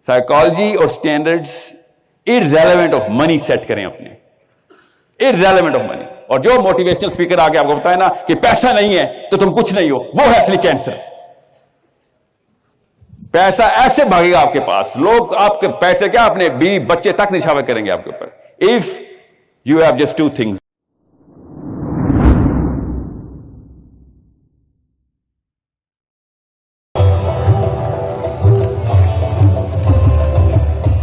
Psychology اور standards irrelevant of money set کریں اپنے, irrelevant آف منی. اور جو موٹیویشنل اسپیکر آ کے آپ کو بتائے نا کہ پیسہ نہیں ہے تو تم کچھ نہیں ہو, وہ ہے اصلی کینسر. پیسہ ایسے بھاگے گا آپ کے پاس, لوگ آپ کے پیسے کیا اپنے بیوی بچے تک نچھاور کریں گے آپ کے اوپر, if you have just two things.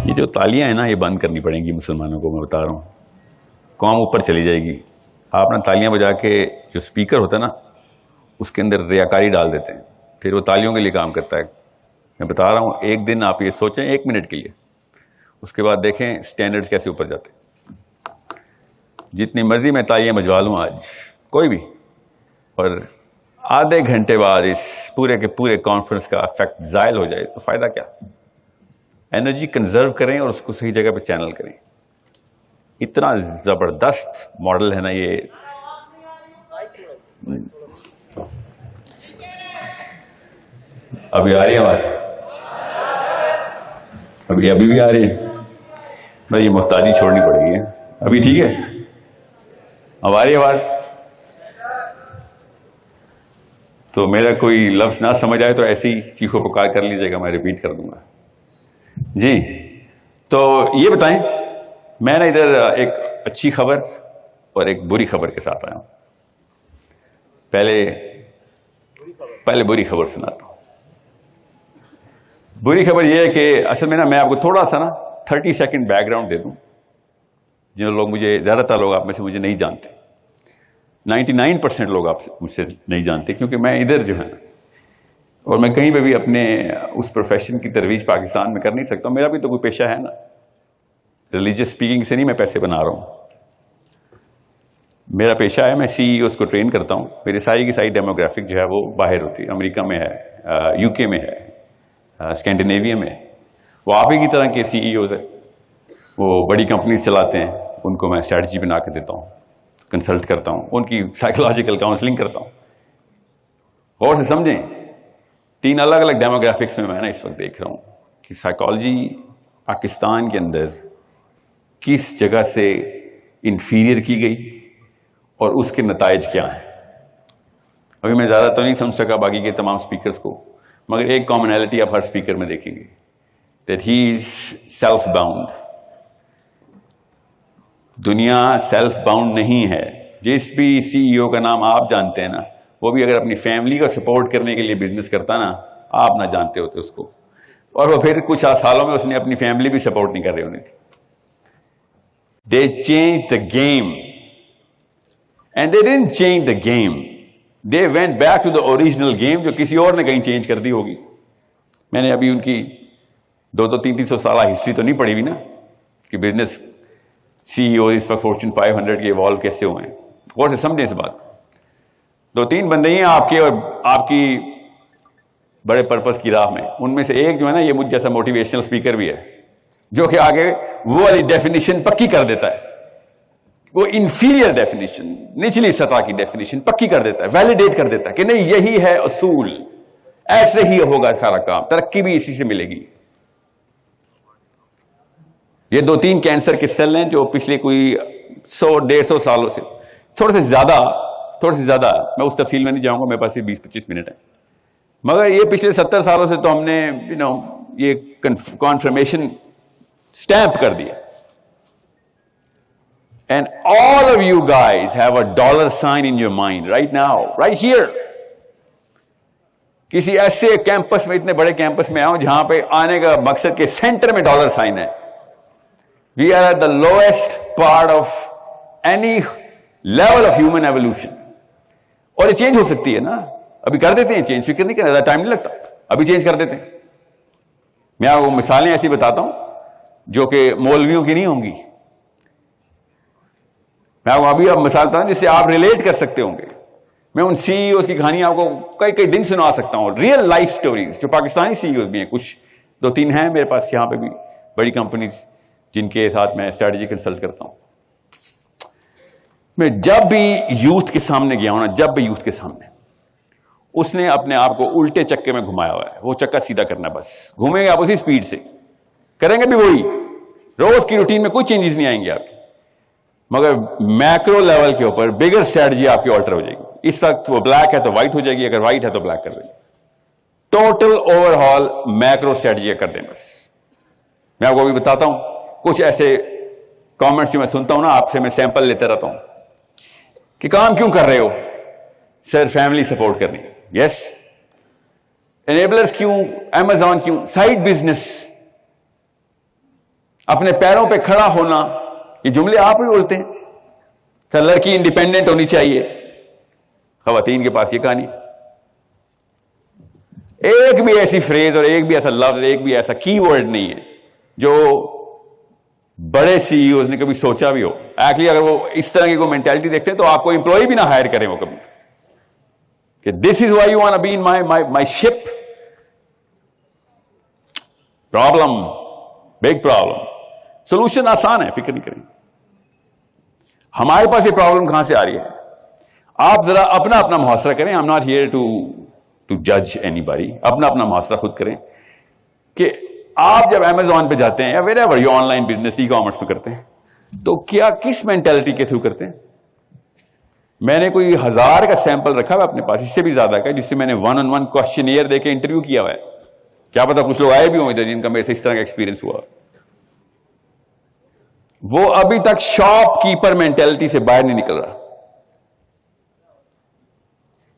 یہ جو تالیاں ہیں نا یہ بند کرنی پڑیں گی مسلمانوں کو, میں بتا رہا ہوں, قوم اوپر چلی جائے گی. آپ نے تالیاں بجا کے جو اسپیکر ہوتا ہے نا اس کے اندر ریاکاری ڈال دیتے ہیں, پھر وہ تالیوں کے لیے کام کرتا ہے. میں بتا رہا ہوں, ایک دن آپ یہ سوچیں 1 منٹ کے لیے, اس کے بعد دیکھیں سٹینڈرڈز کیسے اوپر جاتے ہیں. جتنی مرضی میں تالیاں بجوا لوں آج کوئی بھی, اور آدھے گھنٹے بعد اس پورے کے پورے کانفرنس کا افیکٹ زائل ہو جائے تو فائدہ کیا؟ انرجی کنزرو کریں اور اس کو صحیح جگہ پہ چینل کریں. اتنا زبردست ماڈل ہے نا یہ. ابھی آ رہی ہے آواز؟ ابھی بھی آ رہی ہے؟ بھائی یہ محتاجی چھوڑنی پڑے گی. ابھی ٹھیک ہے؟ اب آ رہی ہے آواز؟ تو میرا کوئی لفظ نہ سمجھ آئے تو ایسی چیخو پکار کر لیجیے گا, میں ریپیٹ کر دوں گا. جی تو یہ بتائیں, میں نے ادھر ایک اچھی خبر اور ایک بری خبر کے ساتھ آیا ہوں. پہلے بری خبر سناتا ہوں. بری خبر یہ ہے کہ اصل میں نا میں آپ کو تھوڑا سا نا 30 سیکنڈ بیک گراؤنڈ دے دوں. جن لوگ مجھے, زیادہ تر لوگ آپ میں سے مجھے نہیں جانتے, 99% لوگ آپ مجھ سے نہیں جانتے, کیونکہ میں ادھر جو ہے اور میں کہیں پہ بھی اپنے اس پروفیشن کی ترویج پاکستان میں کر نہیں سکتا ہوں. میرا بھی تو کوئی پیشہ ہے نا, ریلیجیس اسپیکنگ سے نہیں میں پیسے بنا رہا ہوں. میرا پیشہ ہے, میں CEOs کو ٹرین کرتا ہوں. میری ساری کی ساری ڈیموگرافک جو ہے وہ باہر ہوتی ہے, امریکہ میں ہے, UK میں ہے, اسکینڈینیویا میں. وہ آپ ہی کی طرح کے CEOs ہیں, وہ بڑی کمپنیز چلاتے ہیں, ان کو میں اسٹریٹجی بنا کے دیتا ہوں, کنسلٹ کرتا ہوں, ان کی سائیکولوجیکل کاؤنسلنگ کرتا ہوں. غور سے سمجھیں, 3 الگ الگ ڈیموگرافکس میں نا اس وقت دیکھ رہا ہوں کہ سائیکالوجی پاکستان کے اندر کس جگہ سے انفیریئر کی گئی اور اس کے نتائج کیا ہیں. ابھی میں زیادہ تو نہیں سمجھ سکا باقی کے تمام اسپیکرز کو, مگر ایک کامنالٹی آپ ہر اسپیکر میں دیکھیں گے, that he is self bound. دنیا سیلف باؤنڈ نہیں ہے. جس بھی CEO کا نام آپ جانتے ہیں نا, وہ بھی اگر اپنی فیملی کو سپورٹ کرنے کے لیے بزنس کرتا نا, آپ نہ جانتے ہوتے اس کو, اور وہ پھر کچھ سالوں میں اس نے اپنی فیملی بھی سپورٹ نہیں کر رہی ہونی تھی. They changed the game. And they didn't change the game. They went back to the original game جو کسی اور نے کہیں چینج کر دی ہوگی. میں نے ابھی ان کی 200-300 سالہ ہسٹری تو نہیں پڑھی ہوئی نا کہ بزنس CEO اس وقت فارچون 500 کے ایوالو کیسے ہوئے ہیں. غور سے سمجھیں اس بات. 2-3 بندے ہیں آپ کے اور آپ کی بڑے پرپس کی راہ میں, ان میں سے ایک جو ہے نا یہ مجھ جیسا موٹیویشنل اسپیکر بھی ہے, جو کہ آگے وہ والی ڈیفینیشن پکی کر دیتا ہے, وہ انفیریئر ڈیفینیشن, نچلی سطح کی ڈیفینیشن پکی کر دیتا ہے, ویلیڈیٹ کر دیتا ہے کہ نہیں یہی ہے اصول, ایسے ہی ہوگا سارا کام, ترقی بھی اسی سے ملے گی. یہ 2-3 کینسر کے سیل ہیں جو پچھلے کوئی 100-150 سالوں سے, تھوڑے سے زیادہ, میں اس تفصیل میں نہیں جاؤں گا, میرے پاس 20-25 منٹ ہے, مگر یہ پچھلے 70 سالوں سے تو ہم نے یہ کانفرمیشن stamp کر دیا. And all of you guys have a dollar sign in your mind right now, right here. کسی ایسے کیمپس میں, اتنے بڑے کیمپس میں آؤں جہاں پہ آنے کا مقصد کے سینٹر میں ڈالر سائن ہے. We are at the lowest part of any level of human evolution. اور یہ چینج ہو سکتی ہے نا, ابھی کر دیتے ہیں چینج, فکر نہیں کرنا, ٹائم نہیں لگتا, ابھی چینج کر دیتے ہیں. میں آپ کو مثالیں ایسی بتاتا ہوں جو کہ مولویوں کی نہیں ہوں گی. میں آپ کو ابھی مثال بتاتا ہوں جس سے آپ ریلیٹ کر سکتے ہوں گے. میں ان CEOs کی کہانی آپ کو کئی دن سنا سکتا ہوں, ریئل لائف سٹوریز, جو پاکستانی CEOs بھی ہیں, کچھ 2-3 ہیں میرے پاس یہاں پہ بھی, بڑی کمپنیز جن کے ساتھ میں اسٹریٹجی کنسلٹ کرتا ہوں. میں جب بھی یوتھ کے سامنے گیا ہوں نا, اس نے اپنے آپ کو الٹے چکے میں گھمایا ہوا ہے. وہ چکا سیدھا کرنا, بس گھومیں گے آپ اسی سپیڈ سے. کریں گے بھی وہی, روز کی روٹین میں کوئی چینجز نہیں آئیں گے آپ کی, مگر میکرو لیول کے اوپر بگر اسٹریٹجی آپ کی آلٹر ہو جائے گی. اس وقت وہ بلیک ہے تو وائٹ ہو جائے گی, اگر وائٹ ہے تو بلیک کر دیں گے. Total over hall macro strategy کر دیں. بس میں آپ کو ابھی بتاتا ہوں کچھ ایسے کامنٹس جو میں سنتا ہوں نا آپ سے, میں سیمپل لیتے رہتا ہوں کہ کام کیوں کر رہے ہو؟ سر فیملی سپورٹ کرنی. یس. انیبلرز کیوں؟ امیزون کیوں؟ سائڈ بزنس, اپنے پیروں پہ کھڑا ہونا. یہ جملے آپ ہی بولتے ہیں. سر لڑکی انڈیپینڈنٹ ہونی چاہیے, خواتین کے پاس یہ کہانی. ایک بھی ایسی فریز اور ایک بھی ایسا لفظ, ایک بھی ایسا کی ورڈ نہیں ہے جو بڑے سی ای اوز نے کبھی سوچا بھی ہو. ایکچولی اگر وہ اس طرح کی کوئی مینٹالٹی دیکھتے ہیں تو آپ کو امپلائی بھی نہ ہائر کریں وہ کبھی, کہ this is why you want to be in my ship. Problem, big problem. Solution آسان ہے, فکر نہیں کریں. ہمارے پاس یہ پرابلم کہاں سے آ رہی ہے؟ آپ ذرا اپنا اپنا محاصرہ کریں. I am not here to جج اینی باڈی. اپنا اپنا محاصرہ خود کریں کہ آپ جب امیزون پہ جاتے ہیں یا where ever you on line business e commerce پہ کرتے ہیں تو کیا کس مینٹلٹی کے تھرو کرتے ہیں؟ میں نے کوئی 1000 کا سیمپل رکھا ہوا اپنے پاس, اس سے بھی زیادہ کا, جس سے میں نے 1-on-1 کوشچنیئر دے کے انٹرویو کیا ہوا ہے. کیا پتا کچھ لوگ آئے بھی ہوں ادھر جن کا میرے سے اس طرح کا ایکسپیرینس ہوا. وہ ابھی تک شاپ کیپر مینٹلٹی سے باہر نہیں نکل رہا.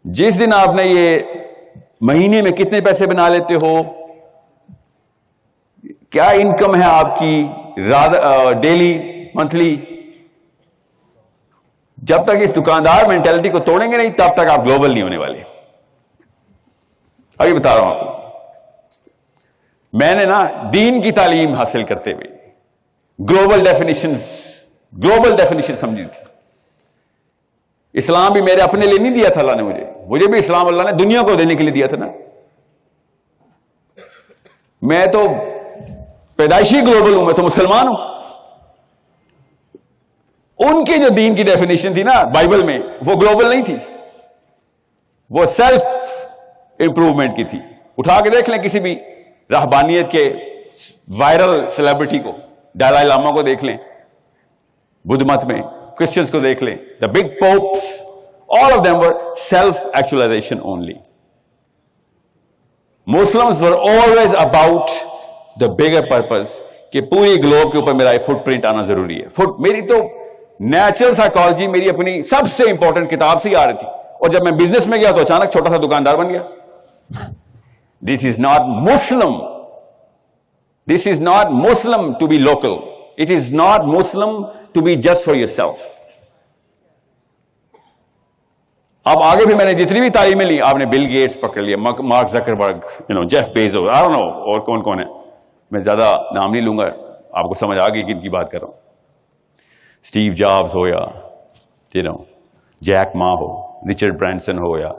جس دن آپ نے یہ مہینے میں کتنے پیسے بنا لیتے ہو, کیا انکم ہے آپ کی ڈیلی, منتھلی, جب تک اس دکاندار مینٹلٹی کو توڑیں گے نہیں تب تک آپ گلوبل نہیں ہونے والے. ابھی بتا رہا ہوں آپ کو. میں نے نا دین کی تعلیم حاصل کرتے ہوئے گلوبل ڈیفینیشن سمجھی تھی. اسلام بھی میرے اپنے لیے نہیں دیا تھا اللہ نے, مجھے بھی اسلام اللہ نے دنیا کو دینے کے لیے دیا تھا نا. میں تو پیدائشی گلوبل ہوں, میں تو مسلمان ہوں. ان کی جو دین کی ڈیفینیشن تھی نا بائبل میں, وہ گلوبل نہیں تھی, وہ سیلف امپروومنٹ کی تھی. اٹھا کے دیکھ لیں کسی بھی رہبانیت کے وائرل سیلیبریٹی کو, ڈالائی لاما کو دیکھ لیں, بدھ مت میں کرسچنس کو دیکھ لیں, the big popes, all of them were self-actualization only. Muslims were always about the bigger purpose کہ پوری گلوب کے اوپر میرا فٹ پرنٹ آنا ضروری ہے. میری تو نیچرل سائیکالوجی میری اپنی سب سے امپورٹنٹ کتاب سے ہی آ رہی تھی, اور جب میں بزنس میں گیا تو اچانک چھوٹا سا دکاندار بن گیا. This is not Muslim. This is not Muslim to be local. It is not Muslim to be just for yourself. اب آگے بھی میں نے جتنی بھی تعلیمیں لی, آپ نے بل گیٹس پکڑ لیا, Mark Zuckerberg, Jeff Bezos, I don't know اور کون کون ہے, میں زیادہ نام نہیں لوں گا, آپ کو سمجھ آ گئی کن کی بات کر رہا ہوں. اسٹیو جابز ہو یا جیک ما ہو, رچرڈ برانسن ہو, یا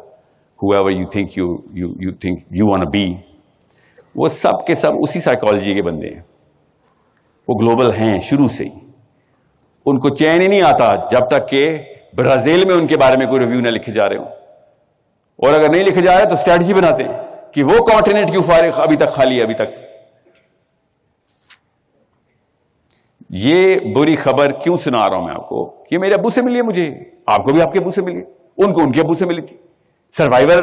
whoever you think you want to be, وہ سب کے سب اسی سائیکالوجی کے بندے ہیں. وہ گلوبل ہیں شروع سے ہی. ان کو چین ہی نہیں آتا جب تک کہ برازیل میں ان کے بارے میں کوئی ریویو نہ لکھے جا رہے ہوں, اور اگر نہیں لکھے جا رہے تو اسٹریٹجی بناتے ہیں کہ وہ کانٹیننٹ کیوں فارغ ابھی تک خالی ہے. ابھی تک یہ بری خبر کیوں سنا رہا ہوں میں آپ کو, یہ میرے ابو سے ملی ہے مجھے, آپ کو بھی آپ کے ابو سے ملی, ان کو ان کے ابو سے ملی تھی. سروائیور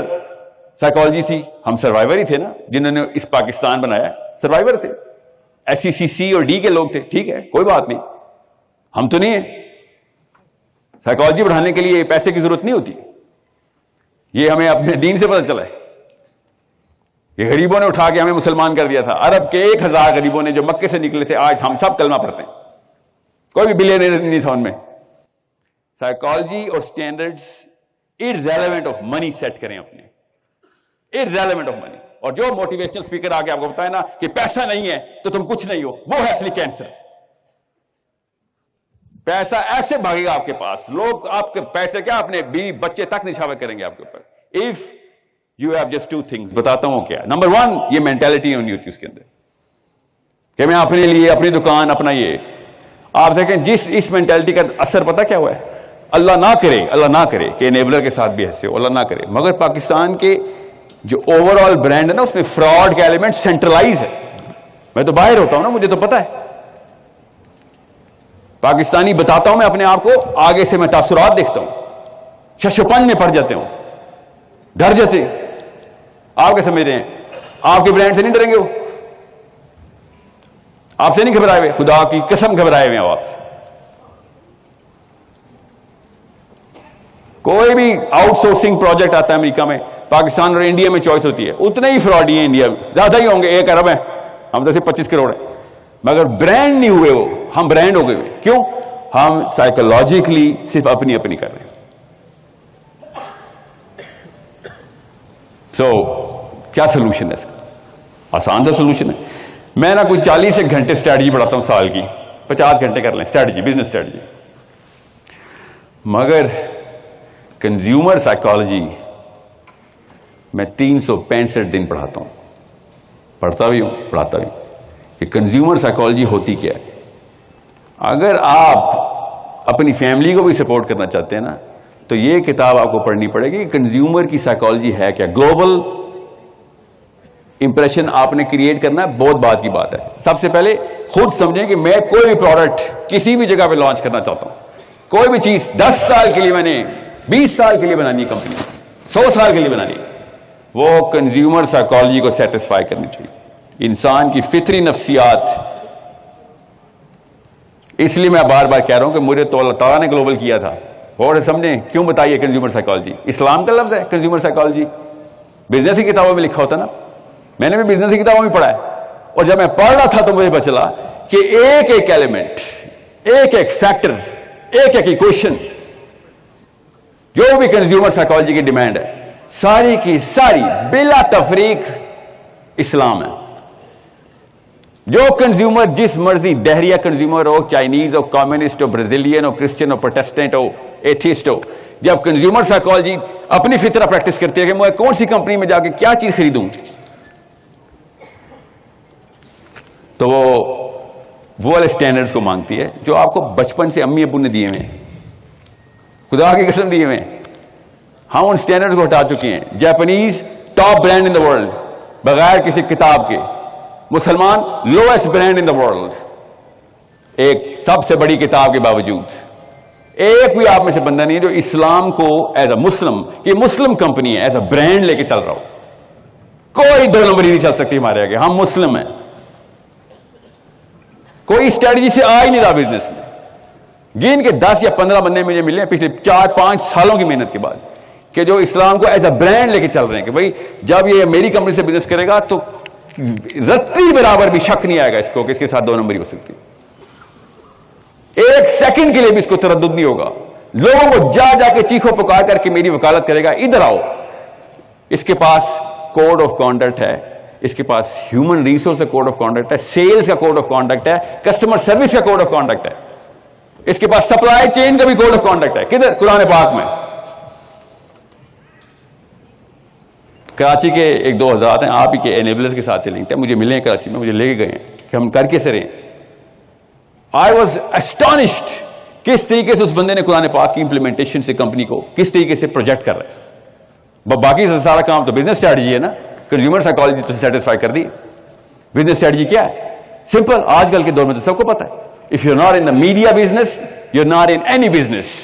سائیکالوجی تھی, ہم سروائیور ہی تھے نا جنہوں نے اس پاکستان بنایا, سروائیور تھے, SEC اور ڈی کے لوگ تھے. ٹھیک ہے, کوئی بات نہیں, ہم تو نہیں ہیں. سائیکالوجی بڑھانے کے لیے پیسے کی ضرورت نہیں ہوتی, یہ ہمیں اپنے دین سے پتہ چلا ہے. یہ غریبوں نے اٹھا کے ہمیں مسلمان کر دیا تھا. عرب کے 1000 غریبوں نے جو مکے سے نکلے تھے, آج ہم سب کلمہ پڑھتے ہیں, کوئی بھی بلینئر نہیں تھا ان میں. سائیکالوجی اور standards irrelevant of money set کریں اپنے, irrelevant of money. اور جو موٹیویشنل اسپیکر آ کے آپ کو بتائے نا کہ پیسہ نہیں ہے تو تم کچھ نہیں ہو, وہ ہے اصلی کینسر. پیسہ ایسے بھاگے گا آپ کے پاس, لوگ آپ کے پیسے کیا اپنے بیوی بچے تک نچھاور کریں گے آپ کے اوپر. If you have just 2 things, بتاتا ہوں کیا. نمبر 1, یہ مینٹالٹی ہونی ہوتی ہے اس کے اندر کہ میں اپنے لیے, اپنی دکان, اپنا یہ. آپ دیکھیں جس اس مینٹالٹی کا اثر پتہ کیا ہوا ہے, اللہ نہ کرے کہ انیبلر کے ساتھ بھی ایسے ہو, اللہ نہ کرے, مگر پاکستان کے جو اوور آل برانڈ ہے نا اس میں فراڈ کا ایلیمنٹ سینٹرلائز ہے. میں تو باہر ہوتا ہوں نا, مجھے تو پتا ہے. پاکستانی بتاتا ہوں میں اپنے آپ کو, آگے سے میں تاثرات دیکھتا ہوں, ششپن میں پڑ جاتے ہوں, ڈر جاتے ہیں. آپ کیا سمجھ رہے ہیں آپ کے برانڈ سے نہیں ڈریں گے؟ وہ آپ سے نہیں گھبرائے ہوئے؟ خدا کی قسم گھبرائے ہوئے ہیں آپ سے. کوئی بھی آؤٹ سورسنگ پروجیکٹ آتا ہے امریکہ میں, پاکستان اور انڈیا میں چوائس ہوتی ہے, اتنے ہی فراڈی ہیں انڈیا میں, زیادہ ہی ہوں گے, 1 ارب ہیں, ہم تو صرف 25 کروڑ ہیں, مگر برانڈ نہیں ہوئے وہ, ہم برانڈ ہو گئے ہوئے. کیوں؟ ہم سائیکولوجیکلی صرف اپنی اپنی کر رہے ہیں. سو کیا سولوشن ہے اس کا؟ آسان سا سولوشن ہے. میں نا کوئی 40 گھنٹے اسٹریٹجی پڑھاتا ہوں سال کی, 50 گھنٹے کر لیں اسٹریٹجی, بزنس اسٹریٹجی. مگر کنزیومر سائیکالوجی میں 365 دن پڑھاتا ہوں, پڑھتا بھی ہوں پڑھاتا بھی ہوں. کہ کنزیومر سائیکالوجی ہوتی کیا ہے. اگر آپ اپنی فیملی کو بھی سپورٹ کرنا چاہتے ہیں نا, تو یہ کتاب آپ کو پڑھنی پڑے گی. کنزیومر کی سائیکالوجی ہے کیا, گلوبل امپریشن آپ نے کریٹ کرنا ہے, بہت بات کی بات ہے. سب سے پہلے خود سمجھیں کہ میں کوئی بھی پروڈکٹ کسی بھی جگہ پہ لانچ کرنا چاہتا ہوں, کوئی بھی چیز 10 سال کے لیے میں نے 20 سال کے لیے بنانی ہے, کمپنی 100 سال کے لیے بنانی ہے, وہ کنزیومر سائیکالوجی کو سیٹسفائی کرنی چاہیے, انسان کی فطری نفسیات. اس لیے میں بار بار کہہ رہا ہوں کہ مجھے تو اللہ تعالیٰ نے گلوبل کیا تھا. اور سمجھیں کیوں بتائیے کنزیومر سائیکالوجی, اسلام کا لفظ ہے کنزیومر سائیکالوجی, بزنس کی کتابوں میں لکھا ہوتا نا, میں نے بھی بزنس کی کتابوں میں پڑھا ہے. اور جب میں پڑھ رہا تھا تو مجھے پتا چلا کہ ایک ایک ایلیمنٹ, ایک ایک فیکٹر, ایک ایک ایکویشن جو بھی کنزیومر سائیکالوجی کی ڈیمانڈ ہے, ساری کی ساری بلا تفریق اسلام ہے. جو کنزیومر جس مرضی دہریہ کنزیومر ہو, چائنیز ہو, کمیونسٹ ہو, برازیلین ہو, کرسچن ہو, پروٹیسٹنٹ ہو, ایتھیسٹ ہو, جب کنزیومر سائیکالوجی اپنی فطرہ پریکٹس کرتی ہے کہ میں کون سی کمپنی میں جا کے کیا چیز خریدوں, تو وہ والے سٹینڈرڈز کو مانگتی ہے جو آپ کو بچپن سے امی ابو نے دیے ہوئے ہیں, خدا کی قسم دیے ہوئے ہیں. ہم ان سٹینڈرڈز کو ہٹا چکے ہیں. Japanese top brand in the world بغیر کسی کتاب کے, مسلمان lowest brand in the world, ایک سب سے بڑی کتاب کے باوجود. ایک بھی آپ میں سے بندہ نہیں ہے جو اسلام کو ایز اے مسلم, یہ مسلم کمپنی ہے, ایز اے برانڈ لے کے چل رہا ہو. کوئی 2 نمبر ہی نہیں چل سکتی ہمارے آگے, ہم مسلم ہیں. کوئی اسٹریٹجی سے آ ہی نہیں رہا بزنس میں. گن کے 10 یا 15 بندے مجھے ملے ہیں پچھلے 4-5 سالوں کی محنت کے بعد, کہ جو اسلام کو ایز اے برانڈ لے کے چل رہے ہیں کہ بھائی جب یہ میری کمپنی سے بزنس کرے گا تو رتی برابر بھی شک نہیں آئے گا اس کو کہ اس کے ساتھ 2 نمبر ہی ہو سکتی. 1 سیکنڈ کے لیے بھی اس کو تردد نہیں ہوگا. لوگوں کو جا جا کے چیخو پکار کر کے میری وکالت کرے گا, ادھر آؤ. اس کے پاس کوڈ آف کانڈکٹ ہے, اس کے پاس ہیومن ریسورس کا کوڈ آف کانڈکٹ ہے, سیلز کا کوڈ آف کانڈکٹ ہے, کسٹمر سروس کا کوڈ آف کانڈکٹ ہے, اس کے پاس سپلائی چین کا بھی کوڈ آف کانڈکٹ ہے. کدھر؟ قرآن پاک میں. کراچی کے 1-2 حضرات ہیں, آپ ہی کے انیبلرز کے ساتھ چلیں گے, مجھے ملے ہیں کراچی میں, مجھے لے کے گئے ہیں کہ ہم کر کیسے رہے ہیں. آئی واز اسٹانشڈ کس طریقے سے اس بندے نے قرآن پاک کی امپلیمنٹیشن سے کمپنی کو کس طریقے سے پروجیکٹ کر رہے ہیں. باقی سارا کام تو بزنس اسٹریٹجی ہے نا, کنزیومر سائیکالوجی تو سیٹسفائی کر دی. بزنس اسٹریٹجی کیا ہے؟ سمپل, آج کل کے دور میں تو سب کو پتا ہے. If you are not in the media business, you are not in any business.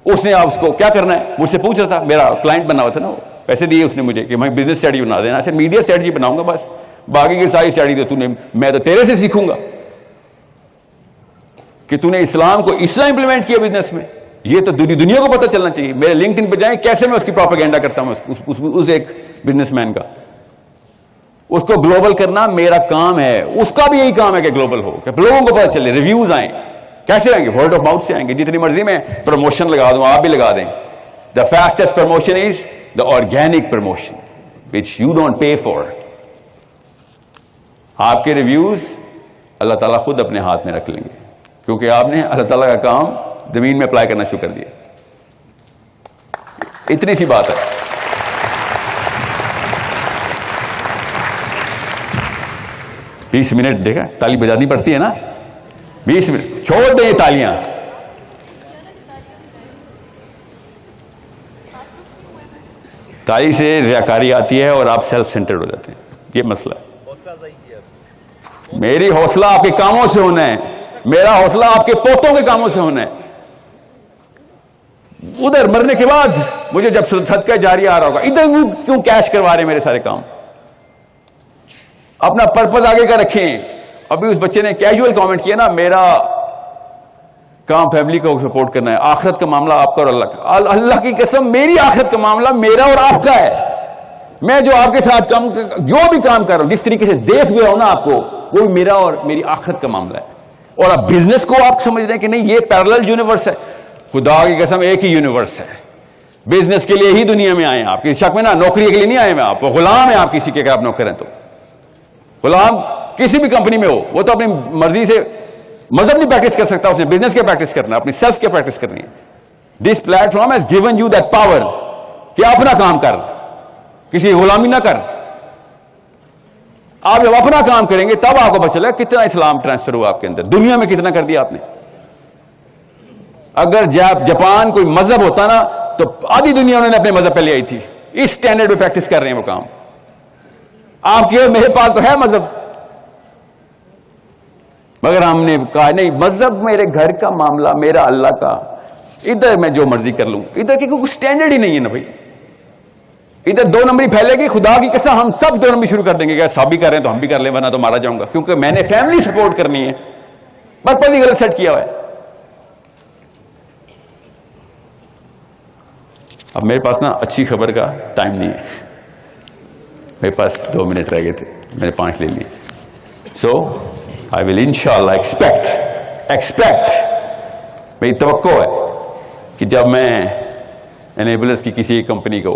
اس نے آپ اس کو کیا کرنا ہے مجھ سے پوچھ رہا تھا, میرا کلائنٹ بنا ہوا تھا نا, وہ پیسے دیے اس نے مجھے کہ میں بزنس اسٹریٹجی بنا دینا. ایسے میڈیا اسٹریٹجی بناؤں گا بس, باقی کی ساری اسٹریٹجی تو میں تو تیرے سے سیکھوں گا کہ تو نے اسلام کو اس طرح امپلیمنٹ کیا بزنس میں. یہ تو دنیا کو پتہ چلنا چاہیے. میرے لنکڈ ان پہ جائیں کیسے میں اس کی پروپیگنڈا کرتا ہوں اس ایک بزنس مین کا. اس کو گلوبل کرنا میرا کام ہے, اس کا بھی یہی کام ہے کہ گلوبل ہو, کہ لوگوں کو پتہ چلے, ریویوز آئیں. کیسے آئیں گے؟ ورڈ آف ماؤتھ سے آئیں گے. جتنی مرضی میں پروموشن لگا دوں, آپ بھی لگا دیں. The fastest promotion is the organic promotion which you don't pay for. آپ کے ریویوز اللہ تعالیٰ خود اپنے ہاتھ میں رکھ لیں گے, کیونکہ آپ نے اللہ تعالیٰ کا کام زمین میں اپلائی کرنا شروع کر دیا. اتنی سی بات ہے. بیس منٹ دیکھا, تالی بجانی پڑتی ہے نا, 20 منٹ چھوڑ دیں یہ تالیاں. تالی سے ریاکاری آتی ہے اور آپ سیلف سینٹرڈ ہو جاتے ہیں, یہ مسئلہ ہے. میری حوصلہ آپ کے کاموں سے ہونا ہے, میرا حوصلہ آپ کے پوتوں کے کاموں سے ہونا ہے. ادھر مرنے کے بعد مجھے جب صدقہ جاری آ رہا ہوگا, ادھر کیوں کیش کروا رہے میرے سارے کام؟ اپنا پرپز آگے کا رکھیں. ابھی اس بچے نے کیجول کامنٹ کیا نا, میرا کام فیملی کو سپورٹ کرنا ہے, آخرت کا معاملہ آپ کا اور اللہ کا. اللہ کی قسم میری آخرت کا معاملہ میرا اور آپ کا ہے. میں جو آپ کے ساتھ جو بھی کام کر رہا ہوں, جس طریقے سے دیکھ بھی رہا ہوں نا آپ کو, وہ میرا اور میری آخرت کا معاملہ ہے. اور اب بزنس کو آپ سمجھ رہے ہیں کہ نہیں یہ پیرلل یونیورس ہے. خدا کی قسم ایک ہی یونیورس ہے. بزنس کے لیے ہی دنیا میں آئے ہیں آپ, کسی شک میں نا, نوکری کے لیے نہیں آئے میں. آپ غلام ہیں, آپ کسی کے, اگر آپ نوکر ہیں تو غلام کسی بھی کمپنی میں ہو, وہ تو اپنی مرضی سے مذہب نہیں پریکٹس کر سکتا, اسے بزنس کے پریکٹس کرنا ہے, اپنی سیلف کے پریکٹس کرنی ہے. This platform has given you that power کہ اپنا کام کر, کسی غلامی نہ کر. آپ جب اپنا کام کریں گے تب آپ کو پتہ چلے گا کتنا اسلام ٹرانسفر ہوا آپ کے اندر, دنیا میں کتنا کر دیا آپ نے. اگر جاپان کوئی مذہب ہوتا نا تو آدھی دنیا انہوں نے اپنے مذہب پہ لے آئی تھی. اس سٹینڈرڈ پہ پریکٹس کر رہے ہیں وہ کام. آپ کے میرے پاس تو ہے مذہب, مگر ہم نے کہا نہیں, مذہب میرے گھر کا معاملہ, میرا اللہ کا, ادھر میں جو مرضی کر لوں. ادھر کی کوئی سٹینڈرڈ ہی نہیں ہے نا بھائی. ادھر دو نمبری پھیلے گی, خدا کی قسم ہم سب دو نمبری شروع کر دیں گے کہ سب بھی کر رہے ہیں تو ہم بھی کر لیں, ورنہ تو مارا جاؤں گا, کیونکہ میں نے فیملی سپورٹ کرنی ہے. پرپز ہی غلط سیٹ کیا ہوا ہے. اب میرے پاس نا اچھی خبر کا ٹائم نہیں ہے, میرے پاس 2 منٹ رہ گئے تھے, میں نے 5 لے لیے. سو I will inshallah expect میری توقع ہے کہ جب میں انیبلرز کی کسی ایک کمپنی کو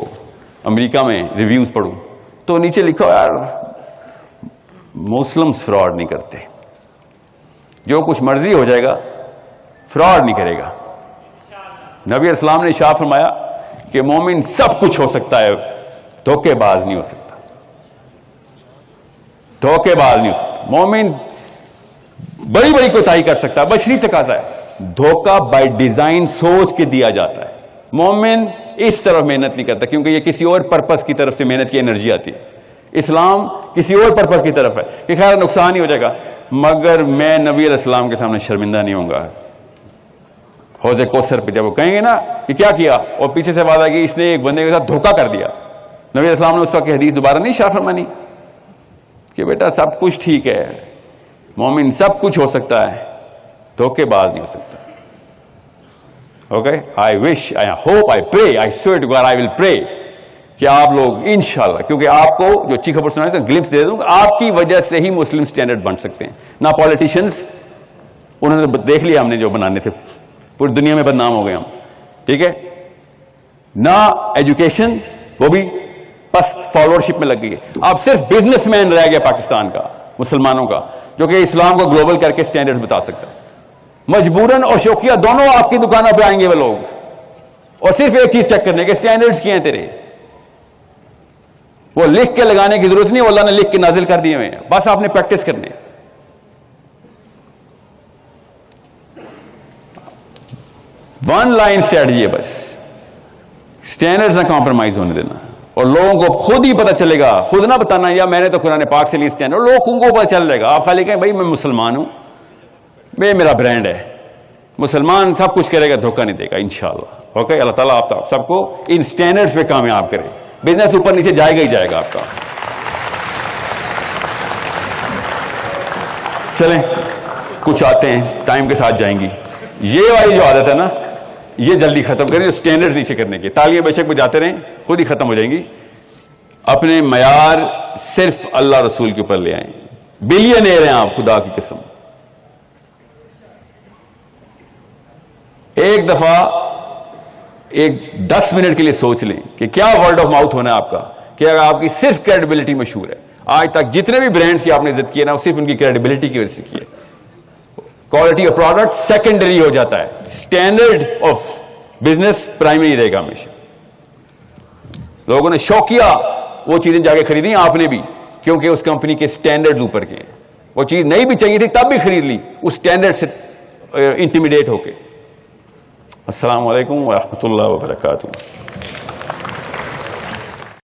امریکہ میں ریویوز پڑھوں تو نیچے لکھو یار مسلمز فراڈ نہیں کرتے, جو کچھ مرضی ہو جائے گا فراڈ نہیں کرے گا. نبی علیہ السلام نے ارشاد فرمایا کہ مومن سب کچھ ہو سکتا ہے, دھوکے باز نہیں ہو سکتا. دھوکے باز نہیں ہو سکتا. مومن بڑی بڑی کوتاہی کر سکتا ہے, بشری تقاضا ہے. دھوکہ بائی ڈیزائن سوچ کے دیا جاتا ہے. مومن اس طرف محنت نہیں کرتا کیونکہ یہ کسی اور پرپس کی طرف سے محنت کی انرجی آتی ہے. اسلام کسی اور پرپس کی طرف ہے کہ خیر نقصان ہی ہو جائے گا, مگر میں نبی علیہ السلام کے سامنے شرمندہ نہیں ہوں گا. حوض کوثر پہ جب وہ کہیں گے نا کہ کیا کیا, اور پیچھے سے بات آئے گی اس نے ایک بندے کے ساتھ دھوکہ کر دیا, نبی علیہ السلام نے اس وقت کی حدیث دوبارہ نہیں شاہ فرمانی کہ بیٹا سب کچھ ٹھیک ہے, مومن سب کچھ ہو سکتا ہے, دھوکے باز نہیں ہو سکتا. Okay, I wish, I hope, آئی پرے, آئی سویئر ٹو گاڈ, آئی ول پرے کہ آپ لوگ انشاءاللہ, کیونکہ آپ کو جو اچھی خبر سنانے سے گلپس دے دوں, آپ کی وجہ سے ہی مسلم سٹینڈرڈ بن سکتے ہیں. نہ پالیٹیشنز, انہوں نے دیکھ لیا ہم نے جو بنانے تھے, پوری دنیا میں بدنام ہو گئے ہم, ٹھیک ہے. نہ ایجوکیشن, وہ بھی بس فالوورشپ میں لگ گئی ہے. اب صرف بزنس مین رہ گیا پاکستان کا, مسلمانوں کا, جو کہ اسلام کو گلوبل کر کے سٹینڈرڈ بتا سکتا ہے. مجبوراً اور شوقیہ دونوں آپ کی دکانوں پہ آئیں گے وہ لوگ, اور صرف ایک چیز چیک کرنے کے سٹینڈرڈز کیا ہیں تیرے. وہ لکھ کے لگانے کی ضرورت نہیں, وہ اللہ نے لکھ کے نازل کر دیے ہوئے ہیں, بس آپ نے پریکٹس کرنے. ون لائن اسٹریٹجی ہے بس, سٹینڈرڈز نہ کمپرومائز ہونے دینا, اور لوگوں کو خود ہی پتہ چلے گا, خود نہ بتانا یا میں نے تو قرآن پاک سے لی سٹینڈرڈ, لوگوں کو پتہ چل جائے گا. آپ خالی کہیں بھائی میں مسلمان ہوں, یہ میرا برانڈ ہے, مسلمان سب کچھ کرے گا, دھوکہ نہیں دے گا انشاءاللہ. اوکے, اللہ تعالیٰ آپ سب کو ان سٹینڈرڈز پہ کامیاب کرے. بزنس اوپر نیچے جائے گا ہی جائے گا آپ کا. چلیں کچھ آتے ہیں, ٹائم کے ساتھ جائیں گی. یہ والی جو عادت ہے نا, یہ جلدی ختم کریں, جو سٹینڈرڈ نیچے کرنے کی. تالیاں بے شک بجاتے رہیں, خود ہی ختم ہو جائیں گی. اپنے معیار صرف اللہ رسول کے اوپر لے آئیں. بلینئر ہیں آپ, خدا کی قسم. ایک دفعہ 10 منٹ کے لیے سوچ لیں کہ کیا ورڈ آف ماؤتھ ہونا ہے آپ کا, کہ اگر آپ کی صرف کریڈیبلٹی مشہور ہے. آج تک جتنے بھی برانڈز کی آپ نے عزت کی ہے نا, صرف ان کی کریڈیبلٹی کی وجہ سے کی ہے. کوالٹی آف پروڈکٹ سیکنڈری ہو جاتا ہے, اسٹینڈرڈ آف بزنس پرائمری رہے گا ہمیشہ. لوگوں نے شوقیہ وہ چیزیں جا کے خریدی, آپ نے بھی, کیونکہ اس کمپنی کے سٹینڈرڈز اوپر کے ہیں. وہ چیز نہیں بھی چاہیے تھی تب بھی خرید لی اس سٹینڈرڈ سے انٹیمیڈیٹ ہو کے. السلام علیکم ورحمۃ اللہ وبرکاتہ.